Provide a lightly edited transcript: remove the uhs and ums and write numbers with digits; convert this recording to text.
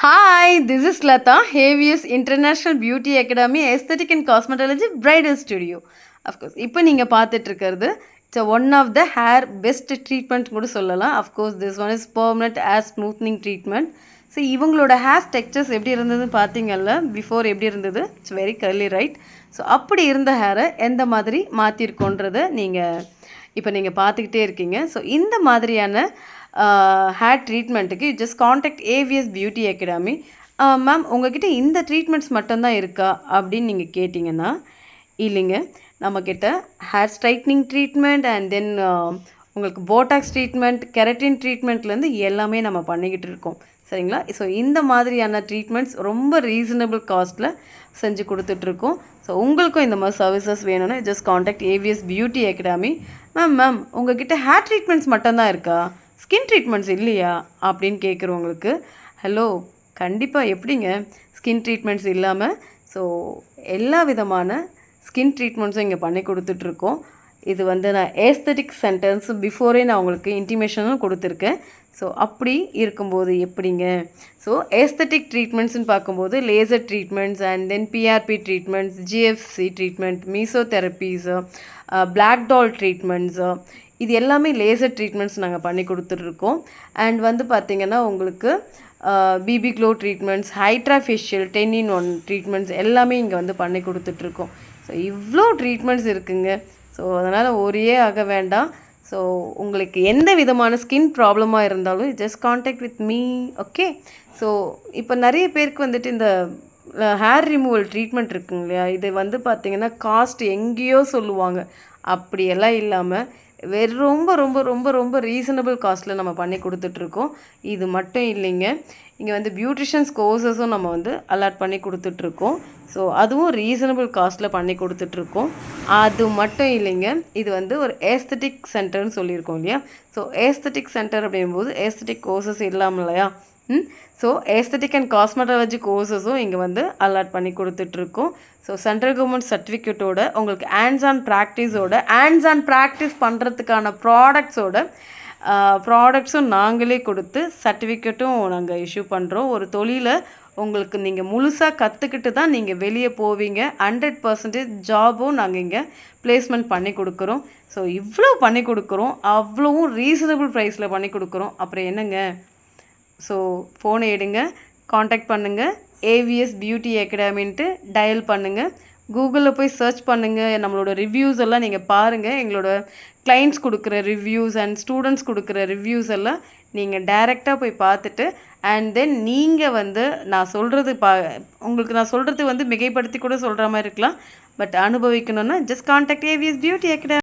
Hi, this is Lata, Havius International Beauty Academy Aesthetic and Cosmetology Bridal Studio. Of course, இப்போ நீங்கள் பார்த்துட்டு இருக்கிறது it's one of the hair best treatment கூட சொல்லலாம். Of course this one is permanent hair smoothening treatment. So இவங்களோட hair textures எப்படி இருந்ததுன்னு பார்த்தீங்கல்ல, பிஃபோர் எப்படி இருந்தது, it's very curly right. So அப்படி இருந்த ஹேரை எந்த மாதிரி மாற்றிருக்கோன்றதை இப்போ நீங்கள் பார்த்துக்கிட்டே இருக்கீங்க. ஸோ இந்த மாதிரியான ஹேர் ட்ரீட்மெண்ட்டுக்கு just contact AVS beauty academy. Ma'am உங்ககிட்ட இந்த ட்ரீட்மெண்ட்ஸ் மட்டும்தான் இருக்கா அப்படின்னு நீங்கள் கேட்டிங்கன்னா, இல்லைங்க, நம்மக்கிட்ட hair straightening treatment and then உங்களுக்கு போட்டாக்ஸ் ட்ரீட்மெண்ட், கெரட்டின் ட்ரீட்மெண்ட்லேருந்து எல்லாமே நம்ம பண்ணிக்கிட்டு இருக்கோம். சரிங்களா? ஸோ இந்த மாதிரியான ட்ரீட்மெண்ட்ஸ் ரொம்ப ரீசனபிள் காஸ்ட்டில் செஞ்சு கொடுத்துட்ருக்கோம். ஸோ உங்களுக்கும் இந்த மாதிரி சர்வீசஸ் வேணும்னா just contact AVS beauty academy. Ma'am உங்ககிட்ட ஹேர் ட்ரீட்மெண்ட்ஸ் மட்டும்தான் இருக்கா, ஸ்கின் ட்ரீட்மெண்ட்ஸ் இல்லையா அப்படின்னு கேட்குறவங்களுக்கு, ஹலோ, கண்டிப்பாக எப்படிங்க ஸ்கின் ட்ரீட்மெண்ட்ஸ் இல்லாமல். ஸோ எல்லா விதமான ஸ்கின் ட்ரீட்மெண்ட்ஸும் இங்கே பண்ணி கொடுத்துட்ருக்கோம். இது நான் ஏஸ்தட்டிக் சென்டர்ஸ் பிஃபோரே நான் உங்களுக்கு இன்டிமேஷனும் கொடுத்துருக்கேன். ஸோ அப்படி இருக்கும்போது எப்படிங்க, ஸோ ஏஸ்தட்டிக் ட்ரீட்மெண்ட்ஸ்னு பார்க்கும்போது laser treatments and then PRP treatments, GFC treatment, mesotherapies, black doll treatments, இது எல்லாமே லேசர் ட்ரீட்மெண்ட்ஸ் நாங்கள் பண்ணி கொடுத்துட்ருக்கோம். அண்ட் பார்த்திங்கன்னா உங்களுக்கு BB glow treatments, hydra facial 10-in-1 treatments எல்லாமே இங்கே பண்ணி கொடுத்துட்ருக்கோம். ஸோ இவ்வளோ ட்ரீட்மெண்ட்ஸ் இருக்குங்க. ஸோ அதனால் ஒரே ஆக வேண்டாம். ஸோ உங்களுக்கு எந்த விதமான ஸ்கின் ப்ராப்ளமாக இருந்தாலும் just contact with me. Okay. So இப்போ நிறைய பேருக்கு இந்த ஹேர் ரிமூவல் ட்ரீட்மெண்ட் இருக்குங்க இல்லையா, இது பார்த்திங்கன்னா காஸ்ட் எங்கேயோ சொல்லுவாங்க. அப்படியெல்லாம் இல்லாமல் ரொம்ப ரொம்ப ரொம்ப ரொம்ப ரீசனபிள் காஸ்ட்டில் நம்ம பண்ணி கொடுத்துட்ருக்கோம். இது மட்டும் இல்லைங்க, இங்கே பியூட்டிஷியன்ஸ் கோர்சஸும் நம்ம அலாட் பண்ணி கொடுத்துட்ருக்கோம். ஸோ அதுவும் ரீசனபிள் காஸ்ட்டில் பண்ணி கொடுத்துட்ருக்கோம். அது மட்டும் இல்லைங்க, இது ஒரு ஏஸ்தட்டிக் சென்டர்னு சொல்லியிருக்கோம் இல்லையா. ஸோ ஏஸ்தட்டிக் சென்டர் அப்படிங்கும்போது ஏஸ்தட்டிக் கோர்சஸ் இல்லாமல் இல்லையா. ஸோ ஏஸ்தட்டிக் அண்ட் காஸ்மெட்டாலஜி கோர்சஸும் இங்கே அலாட் பண்ணி கொடுத்துட்ருக்கோம். ஸோ சென்ட்ரல் கவர்மெண்ட் சர்டிஃபிகேட்டோட உங்களுக்கு ஹேண்ட்ஸ் ஆன் ப்ராக்டிஸ் பண்ணுறதுக்கான ப்ராடக்ட்ஸும் நாங்களே கொடுத்து சர்டிஃபிகேட்டும் நாங்கள் இஷ்யூ பண்ணுறோம். ஒரு தொழிலை உங்களுக்கு நீங்கள் முழுசாக கற்றுக்கிட்டு தான் நீங்கள் வெளியே போவீங்க. 100% ஜாபும் நாங்கள் இங்கே ப்ளேஸ்மெண்ட் பண்ணி கொடுக்குறோம். ஸோ இவ்வளோ பண்ணி கொடுக்குறோம், அவ்வளோவும் ரீசனபிள் ப்ரைஸில் பண்ணி கொடுக்குறோம். அப்புறம் என்னங்க, ஸோ ஃபோனை எடுங்க, காண்டாக்ட் பண்ணுங்கள், ஏவிஎஸ் பியூட்டி அகாடமின்ட்டு டயல் பண்ணுங்கள், கூகுளில் போய் சர்ச் பண்ணுங்கள், நம்மளோட ரிவ்யூஸ் எல்லாம் நீங்கள் பாருங்கள். எங்களோட கிளைண்ட்ஸ் கொடுக்குற ரிவ்யூஸ் அண்ட் ஸ்டூடெண்ட்ஸ் கொடுக்குற ரிவ்யூஸ் எல்லாம் நீங்கள் டைரெக்டாக போய் பார்த்துட்டு அண்ட் தென் நீங்கள் நான் சொல்கிறது உங்களுக்கு நான் சொல்கிறது மிகைப்படுத்தி கூட சொல்கிற மாதிரி இருக்கலாம். பட் அனுபவிக்கணுன்னா just contact AVS beauty academy.